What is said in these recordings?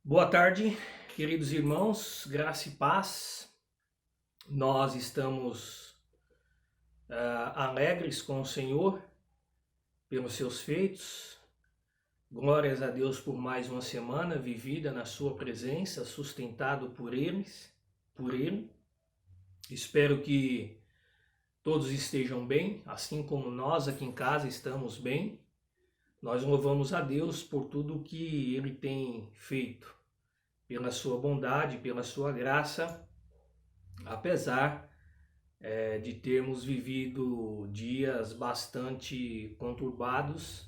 Boa tarde, queridos irmãos, graça e paz. Nós estamos alegres com o Senhor pelos seus feitos. Glórias a Deus por mais uma semana vivida na sua presença, sustentado por Ele. Espero que todos estejam bem, assim como nós aqui em casa estamos bem. Nós louvamos a Deus por tudo que Ele tem feito, pela sua bondade, pela sua graça, apesar de termos vivido dias bastante conturbados.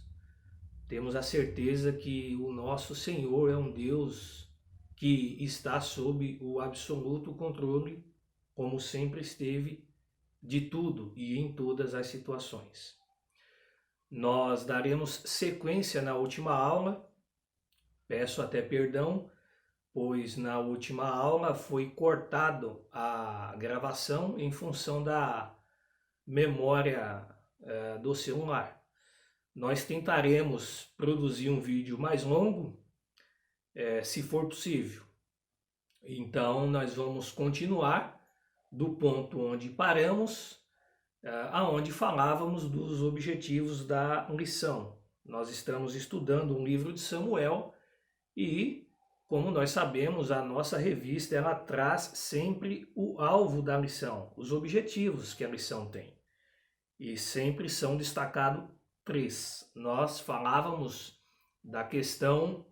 Temos a certeza que o nosso Senhor é um Deus que está sob o absoluto controle, como sempre esteve, de tudo e em todas as situações. Nós daremos sequência na última aula. Peço até perdão, pois na última aula foi cortado a gravação em função da memória do celular. Nós tentaremos produzir um vídeo mais longo, se for possível. Então nós vamos continuar do ponto onde paramos, aonde falávamos dos objetivos da lição. Nós estamos estudando um livro de Samuel e, como nós sabemos, a nossa revista ela traz sempre o alvo da lição, os objetivos que a lição tem. E sempre são destacados três. Nós falávamos da questão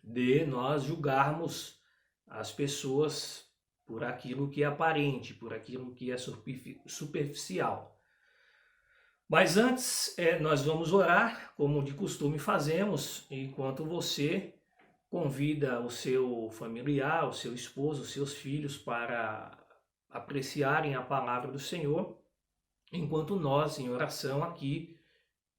de nós julgarmos as pessoas por aquilo que é aparente, por aquilo que é superficial. Mas antes, nós vamos orar, como de costume fazemos, enquanto você convida o seu familiar, o seu esposo, os seus filhos para apreciarem a palavra do Senhor, enquanto nós, em oração aqui,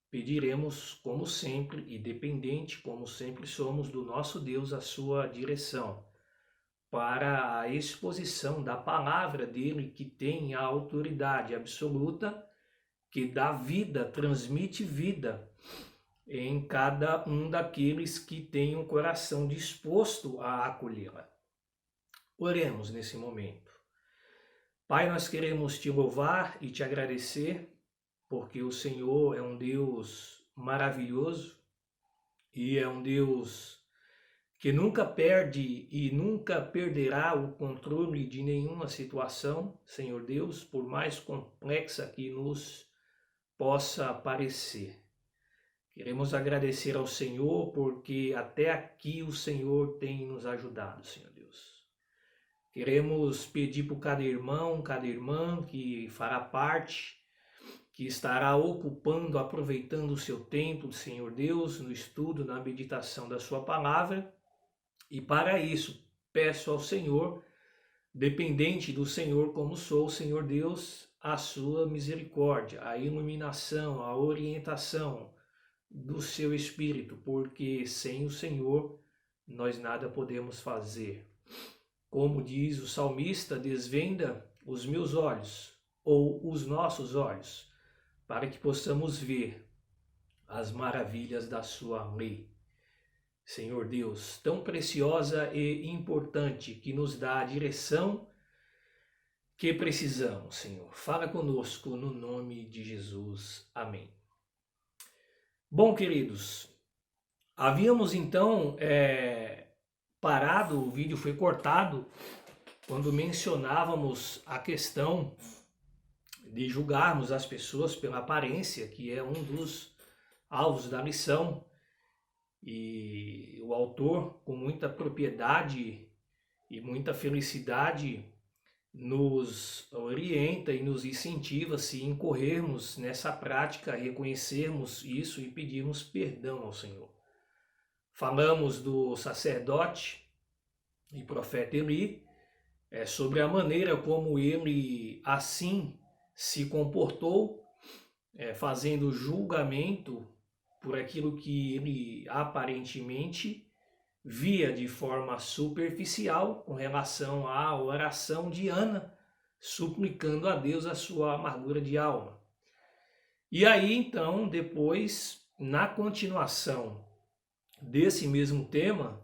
pediremos, como sempre, e dependente, como sempre somos, do nosso Deus, a sua direção, para a exposição da palavra dele, que tem a autoridade absoluta, que dá vida, transmite vida em cada um daqueles que tem um coração disposto a acolhê-la. Oremos nesse momento. Pai, nós queremos te louvar e te agradecer, porque o Senhor é um Deus maravilhoso e é um Deus que nunca perde e nunca perderá o controle de nenhuma situação, Senhor Deus, por mais complexa que nos possa parecer. Queremos agradecer ao Senhor porque até aqui o Senhor tem nos ajudado, Senhor Deus. Queremos pedir por cada irmão, cada irmã que fará parte, que estará ocupando, aproveitando o seu tempo, Senhor Deus, no estudo, na meditação da sua palavra. E para isso, peço ao Senhor, dependente do Senhor como sou, Senhor Deus, a sua misericórdia, a iluminação, a orientação do seu Espírito, porque sem o Senhor nós nada podemos fazer. Como diz o salmista, desvenda os meus olhos, ou os nossos olhos, para que possamos ver as maravilhas da sua lei. Senhor Deus, tão preciosa e importante, que nos dá a direção que precisamos, Senhor. Fala conosco no nome de Jesus. Amém. Bom, queridos, havíamos então parado, o vídeo foi cortado, quando mencionávamos a questão de julgarmos as pessoas pela aparência, que é um dos alvos da lição. E o autor, com muita propriedade e muita felicidade, nos orienta e nos incentiva, se incorrermos nessa prática, reconhecermos isso e pedirmos perdão ao Senhor. Falamos do sacerdote e profeta Eli, sobre a maneira como ele assim se comportou, fazendo julgamento por aquilo que ele aparentemente via de forma superficial com relação à oração de Ana, suplicando a Deus a sua amargura de alma. E aí então, depois, na continuação desse mesmo tema,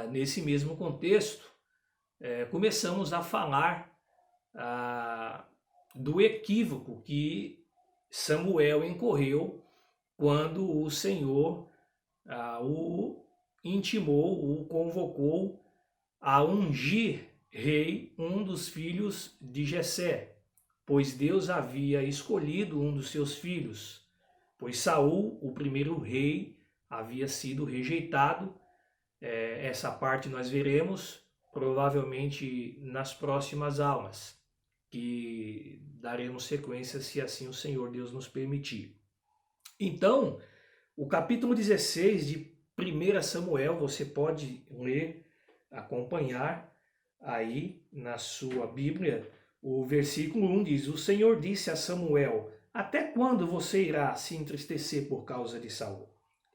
nesse mesmo contexto, começamos a falar do equívoco que Samuel incorreu quando o Senhor o intimou, o convocou a ungir rei um dos filhos de Jessé, pois Deus havia escolhido um dos seus filhos, pois Saul, o primeiro rei, havia sido rejeitado. Essa parte nós veremos provavelmente nas próximas aulas, que daremos sequência se assim o Senhor Deus nos permitir. Então, o capítulo 16 de 1 Samuel, você pode ler, acompanhar aí na sua Bíblia. O versículo 1 diz: O Senhor disse a Samuel: Até quando você irá se entristecer por causa de Saul?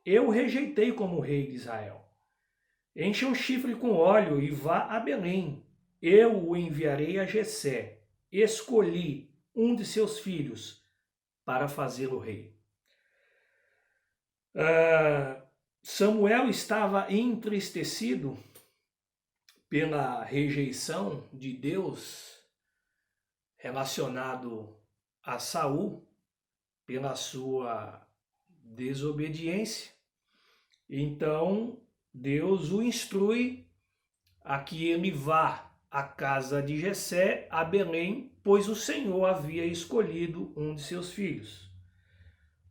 Eu o rejeitei como rei de Israel. Encha um chifre com óleo e vá a Belém. Eu o enviarei a Jessé. Escolhi um de seus filhos para fazê-lo rei. Samuel estava entristecido pela rejeição de Deus relacionado a Saul, pela sua desobediência. Então Deus o instrui a que ele vá à casa de Jessé, a Belém, pois o Senhor havia escolhido um de seus filhos.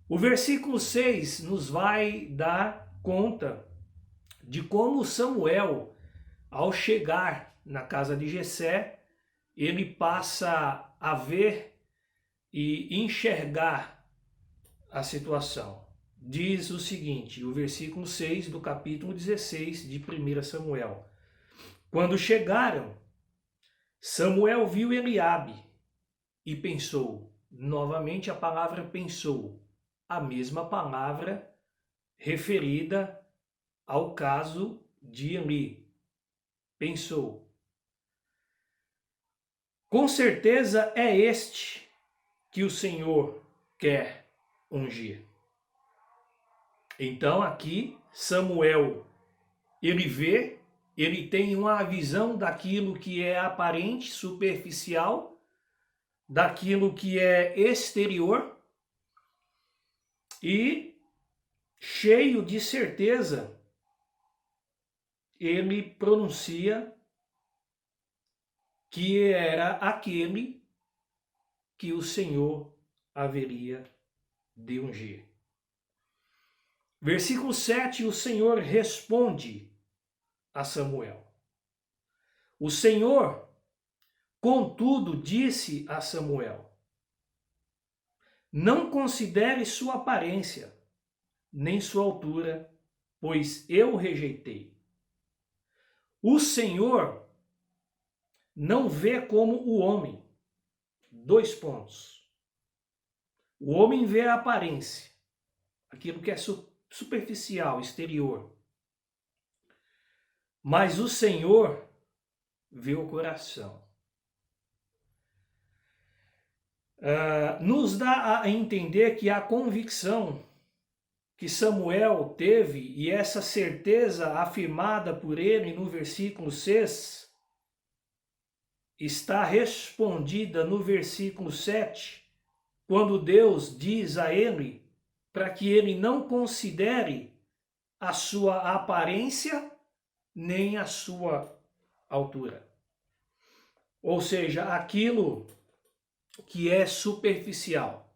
O versículo 6 nos vai dar conta de como Samuel, ao chegar na casa de Jessé, ele passa a ver e enxergar a situação. Diz o seguinte, o versículo 6 do capítulo 16 de 1 Samuel. Quando chegaram, Samuel viu Eliabe e pensou, novamente a palavra pensou, a mesma palavra referida ao caso de Eli. Pensou. Com certeza é este que o Senhor quer ungir. Então aqui Samuel, ele vê, ele tem uma visão daquilo que é aparente, superficial, daquilo que é exterior, e cheio de certeza, ele pronuncia que era aquele que o Senhor haveria de ungir. Versículo 7, o Senhor responde a Samuel. O Senhor, contudo, disse a Samuel: Não considere sua aparência, nem sua altura, pois eu o rejeitei. O Senhor não vê como o homem. 2 pontos. O homem vê a aparência, aquilo que é superficial, exterior. Mas o Senhor vê o coração. Nos dá a entender que a convicção que Samuel teve e essa certeza afirmada por ele no versículo 6 está respondida no versículo 7, quando Deus diz a ele para que ele não considere a sua aparência nem a sua altura. Ou seja, aquilo que é superficial,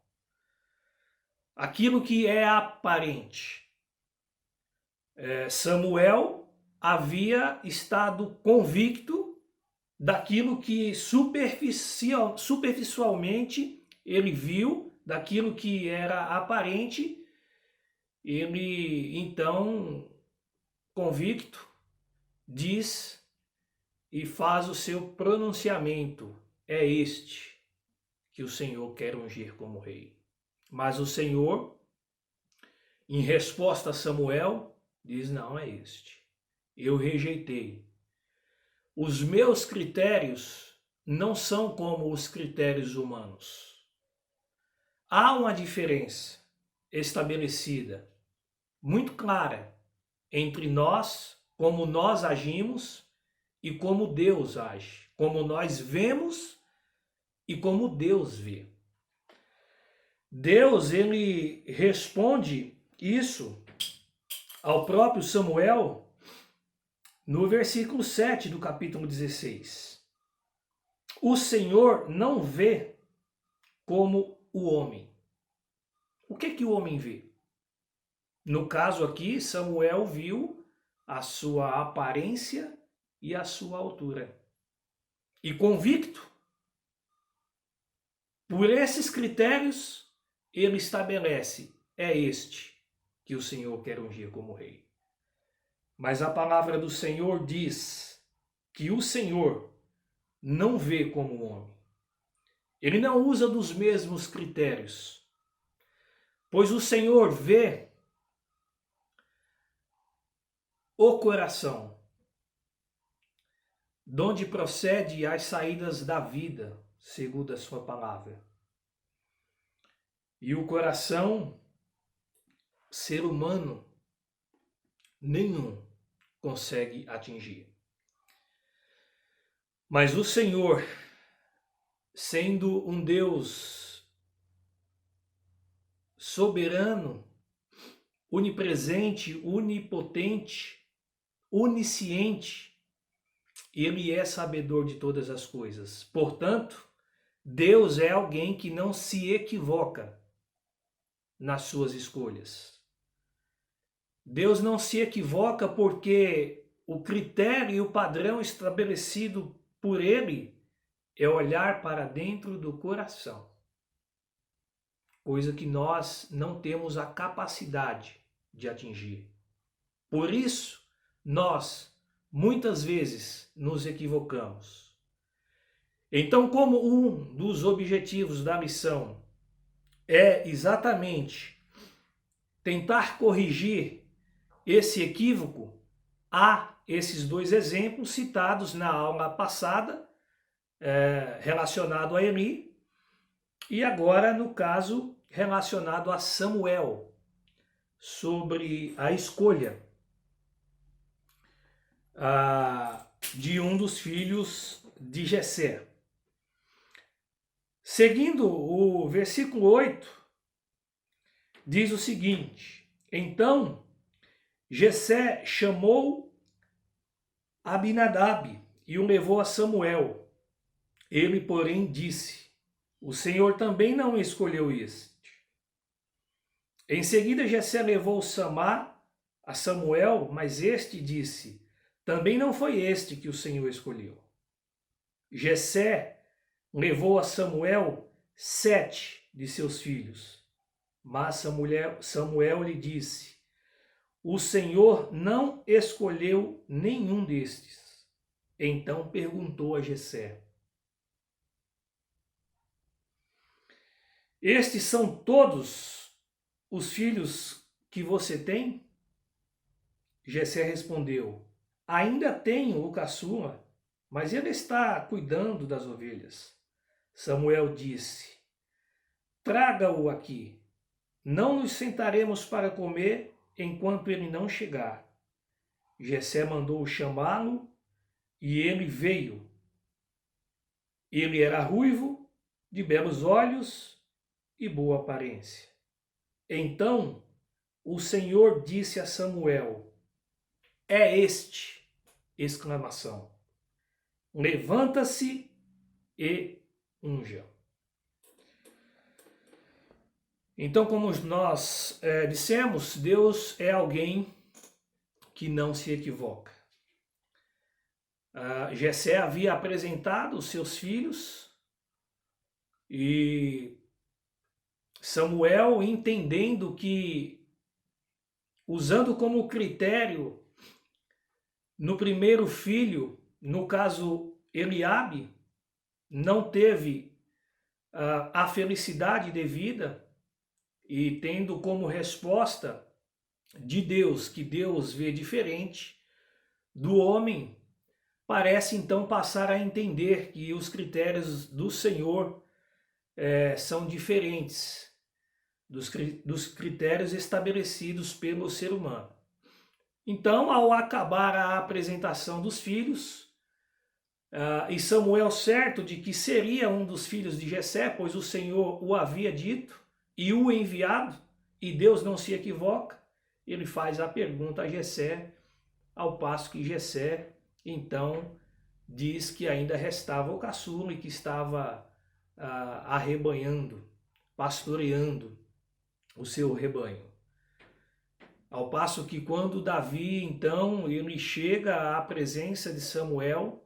aquilo que é aparente. Samuel havia estado convicto daquilo que superficialmente ele viu, daquilo que era aparente. Ele, então, convicto, diz e faz o seu pronunciamento: é este que o Senhor quer ungir como rei. Mas o Senhor, em resposta a Samuel, diz: não é este. Eu rejeitei. Os meus critérios não são como os critérios humanos. Há uma diferença estabelecida, muito clara, entre nós como nós agimos e como Deus age, como nós vemos e como Deus vê. Deus, ele responde isso ao próprio Samuel no versículo 7 do capítulo 16. O Senhor não vê como o homem. O que o homem vê? No caso aqui, Samuel viu a sua aparência e a sua altura. E convicto por esses critérios, ele estabelece: é este que o Senhor quer ungir como rei. Mas a palavra do Senhor diz que o Senhor não vê como o homem. Ele não usa dos mesmos critérios, pois o Senhor vê o coração, de onde procede as saídas da vida, segundo a sua palavra. E o coração, ser humano, nenhum consegue atingir. Mas o Senhor, sendo um Deus soberano, onipresente, onipotente, onisciente, ele é sabedor de todas as coisas. Portanto, Deus é alguém que não se equivoca nas suas escolhas. Deus não se equivoca porque o critério e o padrão estabelecido por ele é olhar para dentro do coração, coisa que nós não temos a capacidade de atingir. Por isso, nós muitas vezes nos equivocamos. Então, como um dos objetivos da missão é exatamente tentar corrigir esse equívoco, há esses dois exemplos citados na aula passada, relacionado a Eli, e agora, no caso, relacionado a Samuel, sobre a escolha de um dos filhos de Jessé. Seguindo o versículo 8, diz o seguinte: então Jessé chamou Abinadab e o levou a Samuel. Ele, porém, disse: o Senhor também não escolheu este. Em seguida, Jessé levou Samá a Samuel, mas este disse: também não foi este que o Senhor escolheu. Jessé levou a Samuel 7 de seus filhos, mas Samuel lhe disse: o Senhor não escolheu nenhum destes. Então perguntou a Jessé: estes são todos os filhos que você tem? Jessé respondeu: ainda tenho o caçula, mas ele está cuidando das ovelhas. Samuel disse: traga-o aqui. Não nos sentaremos para comer enquanto ele não chegar. Jessé mandou chamá-lo e ele veio. Ele era ruivo, de belos olhos e boa aparência. Então o Senhor disse a Samuel: é este! Exclamação. Levanta-se e unja. Então, como nós dissemos, Deus é alguém que não se equivoca. Jessé havia apresentado os seus filhos e Samuel, entendendo que, usando como critério no primeiro filho, no caso Eliabe, não teve a felicidade devida, e tendo como resposta de Deus, que Deus vê diferente do homem, parece então passar a entender que os critérios do Senhor são diferentes dos critérios estabelecidos pelo ser humano. Então, ao acabar a apresentação dos filhos, e Samuel certo de que seria um dos filhos de Jessé, pois o Senhor o havia dito e o enviado, e Deus não se equivoca, ele faz a pergunta a Jessé, ao passo que Jessé, então, diz que ainda restava o caçula e que estava arrebanhando, pastoreando o seu rebanho. Ao passo que quando Davi, então, ele chega à presença de Samuel,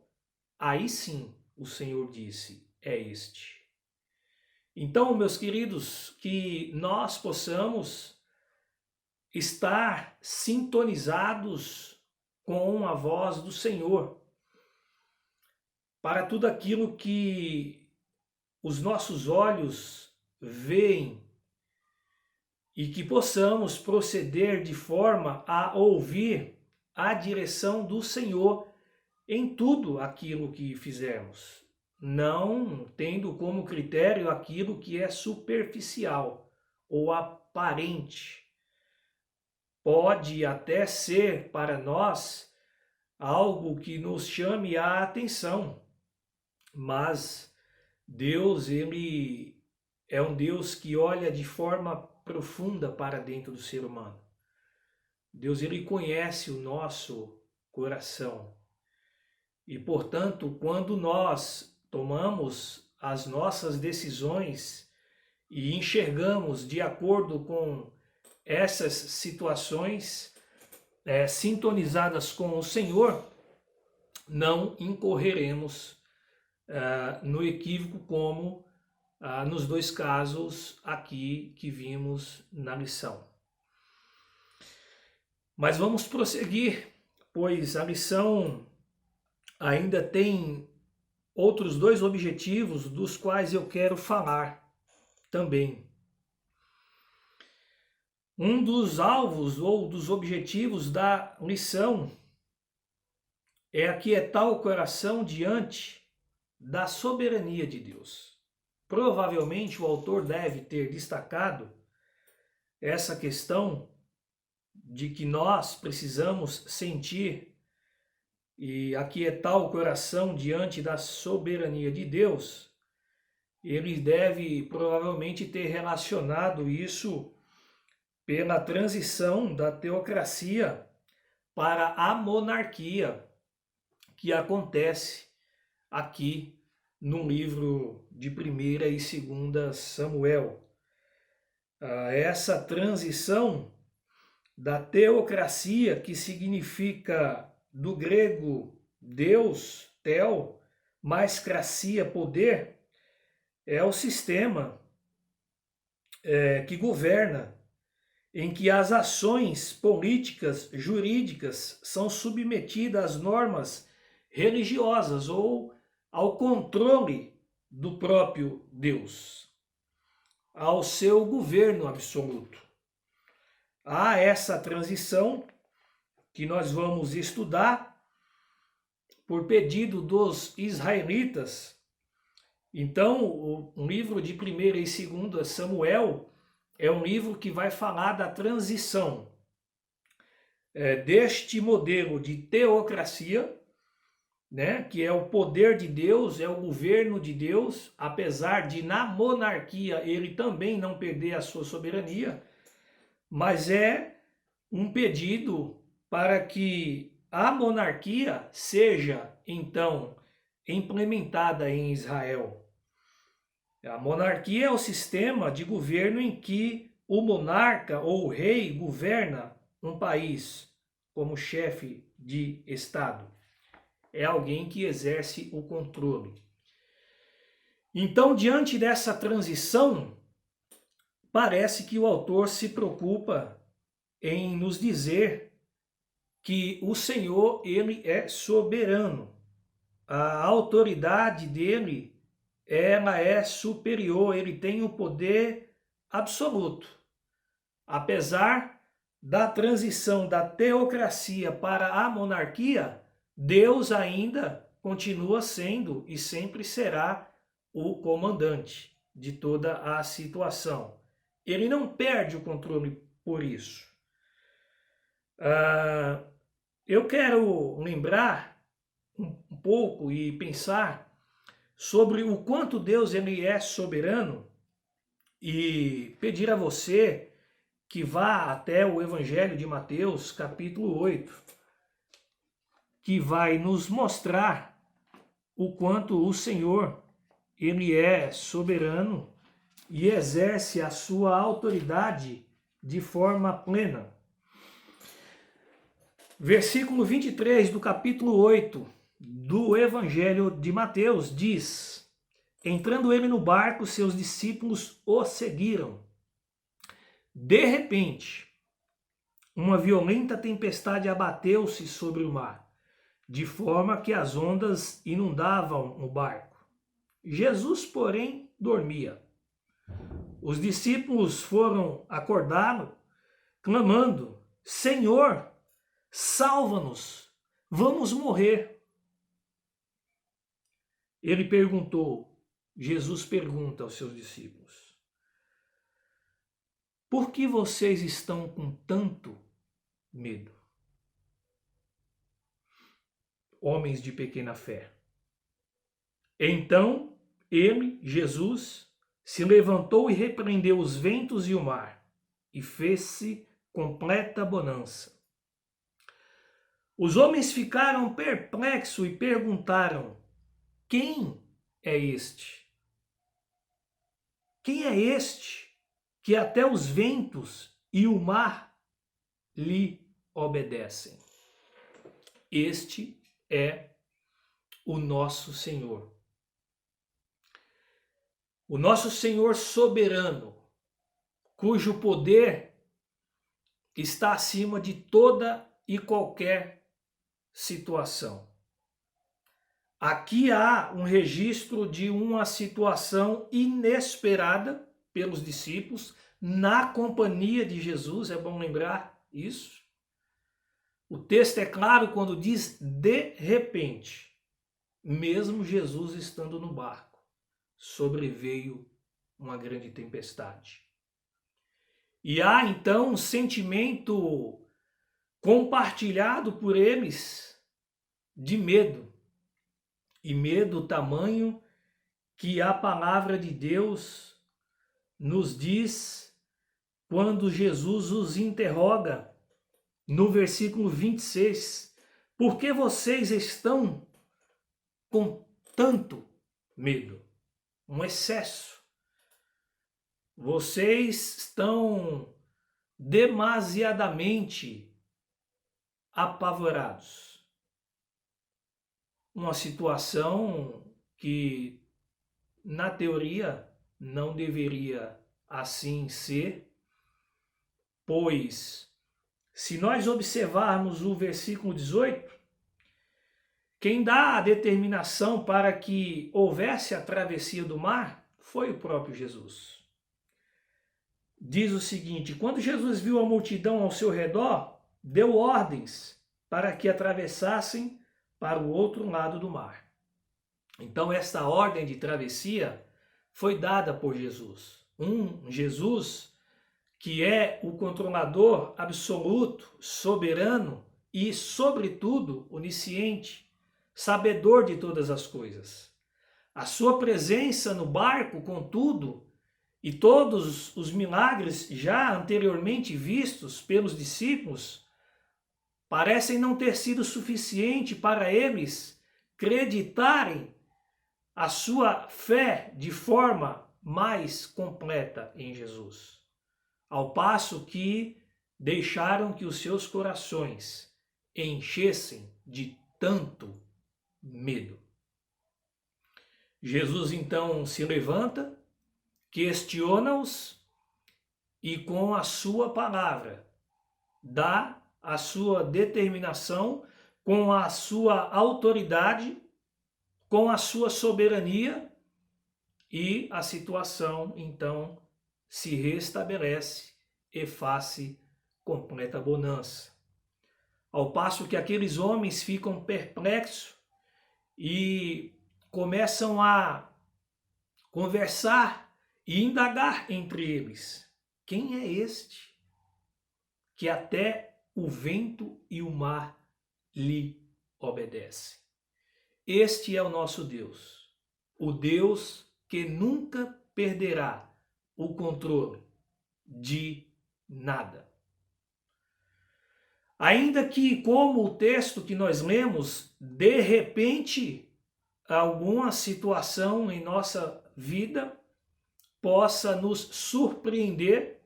aí sim o Senhor disse, é este. Então, meus queridos, que nós possamos estar sintonizados com a voz do Senhor, para tudo aquilo que os nossos olhos veem, e que possamos proceder de forma a ouvir a direção do Senhor em tudo aquilo que fizermos, não tendo como critério aquilo que é superficial ou aparente. Pode até ser para nós algo que nos chame a atenção, mas Deus, ele é um Deus que olha de forma profunda para dentro do ser humano. Deus, ele conhece o nosso coração. E, portanto, quando nós tomamos as nossas decisões e enxergamos de acordo com essas situações sintonizadas com o Senhor, não incorreremos no equívoco como nos dois casos aqui que vimos na lição. Mas vamos prosseguir, pois a lição ainda tem outros dois objetivos dos quais eu quero falar também. Um dos alvos ou dos objetivos da lição é aquietar o coração diante da soberania de Deus. Provavelmente o autor deve ter destacado essa questão de que nós precisamos sentir e aquietar o coração diante da soberania de Deus. Ele deve provavelmente ter relacionado isso pela transição da teocracia para a monarquia que acontece aqui no livro de 1ª e 2ª Samuel. Essa transição da teocracia, que significa do grego Deus, Theo, mais cracia, poder, é o sistema que governa, em que as ações políticas, jurídicas, são submetidas às normas religiosas ou ao controle do próprio Deus, ao seu governo absoluto. Há essa transição que nós vamos estudar por pedido dos israelitas. Então, o livro de 1ª e 2ª Samuel é um livro que vai falar da transição deste modelo de teocracia, né, que é o poder de Deus, é o governo de Deus, apesar de na monarquia ele também não perder a sua soberania, mas é um pedido para que a monarquia seja, então, implementada em Israel. A monarquia é o sistema de governo em que o monarca ou o rei governa um país como chefe de Estado. É alguém que exerce o controle. Então, diante dessa transição, parece que o autor se preocupa em nos dizer que o Senhor, ele é soberano. A autoridade dele, ela é superior, ele tem o poder absoluto. Apesar da transição da teocracia para a monarquia, Deus ainda continua sendo e sempre será o comandante de toda a situação. Ele não perde o controle por isso. Eu quero lembrar um pouco e pensar sobre o quanto Deus ele é soberano e pedir a você que vá até o Evangelho de Mateus, capítulo 8, que vai nos mostrar o quanto o Senhor ele é soberano e exerce a sua autoridade de forma plena. Versículo 23 do capítulo 8 do Evangelho de Mateus diz: entrando ele no barco, seus discípulos o seguiram. De repente, uma violenta tempestade abateu-se sobre o mar, de forma que as ondas inundavam o barco. Jesus, porém, dormia. Os discípulos foram acordá-lo, clamando: Senhor, salva-nos, vamos morrer. Ele perguntou, Jesus pergunta aos seus discípulos: por que vocês estão com tanto medo? Homens de pequena fé. Então ele, Jesus, se levantou e repreendeu os ventos e o mar, e fez-se completa bonança. Os homens ficaram perplexos e perguntaram: quem é este? Quem é este que até os ventos e o mar lhe obedecem? Este é o nosso Senhor. O nosso Senhor soberano, cujo poder está acima de toda e qualquer situação. Aqui há um registro de uma situação inesperada pelos discípulos, na companhia de Jesus, é bom lembrar isso. O texto é claro quando diz de repente, mesmo Jesus estando no barco, sobreveio uma grande tempestade. E há então um sentimento compartilhado por eles de medo. E medo tamanho que a palavra de Deus nos diz quando Jesus os interroga no versículo 26. Por que vocês estão com tanto medo? Um excesso. Vocês estão demasiadamente apavorados. Uma situação que, na teoria, não deveria assim ser, pois, se nós observarmos o versículo 18, quem dá a determinação para que houvesse a travessia do mar foi o próprio Jesus. Diz o seguinte: quando Jesus viu a multidão ao seu redor, deu ordens para que atravessassem para o outro lado do mar. Então essa ordem de travessia foi dada por Jesus. Jesus que é o controlador absoluto, soberano e, sobretudo, onisciente, sabedor de todas as coisas. A sua presença no barco, contudo, e todos os milagres já anteriormente vistos pelos discípulos, parecem não ter sido suficiente para eles acreditarem a sua fé de forma mais completa em Jesus. Ao passo que deixaram que os seus corações enchessem de tanto medo. Jesus então se levanta, questiona-os e com a sua palavra dá a sua determinação, com a sua autoridade, com a sua soberania, e a situação então se restabelece e faz-se completa bonança. Ao passo que aqueles homens ficam perplexos e começam a conversar e indagar entre eles: quem é este que até o vento e o mar lhe obedece. Este é o nosso Deus, o Deus que nunca perderá o controle de nada. Ainda que, como o texto que nós lemos, de repente, alguma situação em nossa vida possa nos surpreender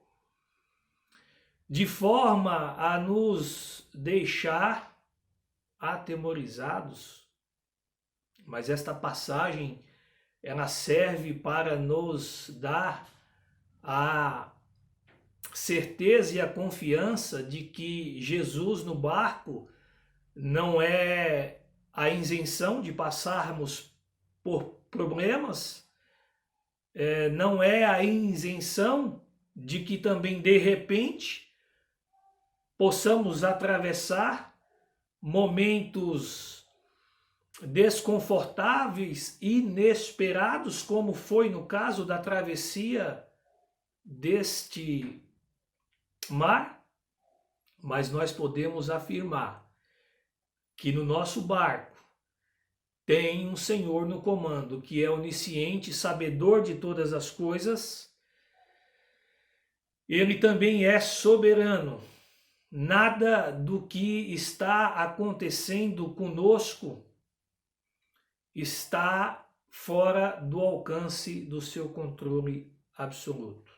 de forma a nos deixar atemorizados, mas esta passagem ela serve para nos dar a certeza e a confiança de que Jesus no barco não é a isenção de passarmos por problemas, não é a isenção de que também de repente possamos atravessar momentos desconfortáveis, inesperados, como foi no caso da travessia deste mar, mas nós podemos afirmar que no nosso barco tem um Senhor no comando, que é onisciente, sabedor de todas as coisas. Ele também é soberano. Nada do que está acontecendo conosco está fora do alcance do seu controle absoluto.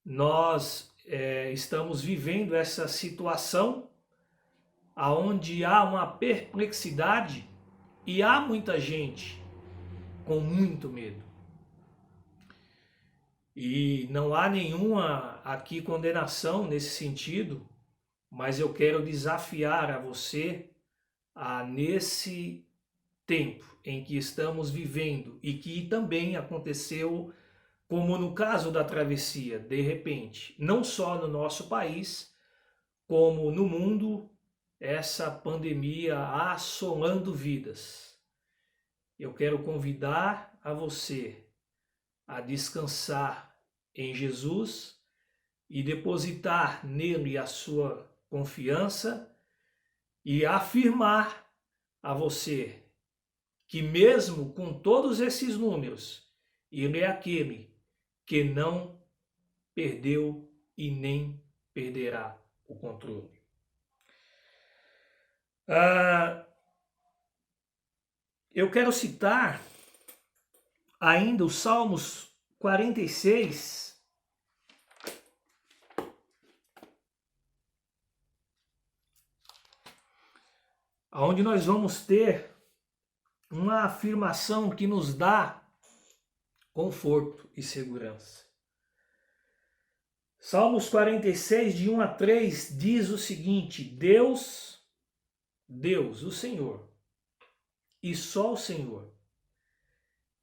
Nós estamos vivendo essa situação onde há uma perplexidade e há muita gente com muito medo. E não há nenhuma aqui condenação nesse sentido, mas eu quero desafiar a você nesse tempo em que estamos vivendo e que também aconteceu, como no caso da travessia, de repente, não só no nosso país, como no mundo, essa pandemia assolando vidas. Eu quero convidar a você a descansar em Jesus e depositar nele a sua confiança e afirmar a você que mesmo com todos esses números, ele é aquele que não perdeu e nem perderá o controle. Eu quero citar ainda os Salmos 46, onde nós vamos ter uma afirmação que nos dá conforto e segurança. Salmos 46, de 1 a 3, diz o seguinte: Deus, o Senhor, e só o Senhor,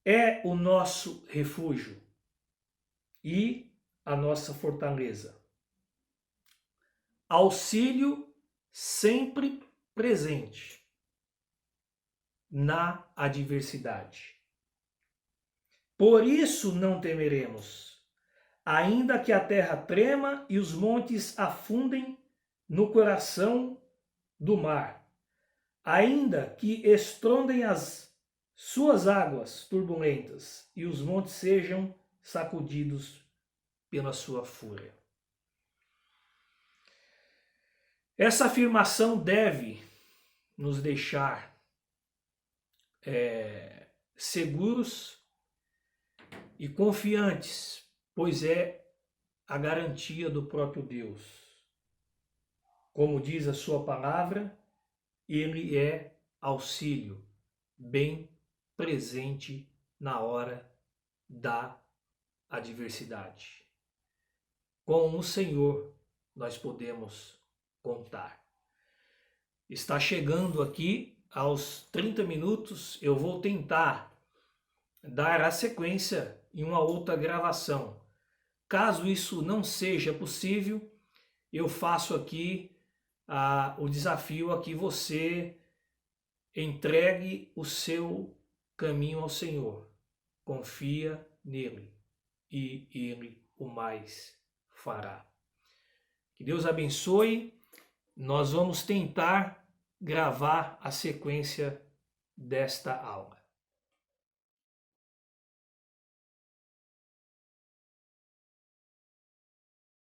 é o nosso refúgio e a nossa fortaleza. Auxílio sempre presente na adversidade. Por isso não temeremos, ainda que a terra trema e os montes afundem no coração do mar, ainda que estrondem as suas águas turbulentas e os montes sejam sacudidos pela sua fúria. Essa afirmação deve nos deixar seguros e confiantes, pois é a garantia do próprio Deus. Como diz a sua palavra, ele é auxílio bem presente na hora da adversidade. Com o Senhor nós podemos contar. Está chegando aqui aos 30 minutos, eu vou tentar dar a sequência em uma outra gravação. Caso isso não seja possível, eu faço aqui o desafio a que você entregue o seu caminho ao Senhor. Confia nele e ele o mais fará. Que Deus abençoe nós vamos tentar gravar a sequência desta aula.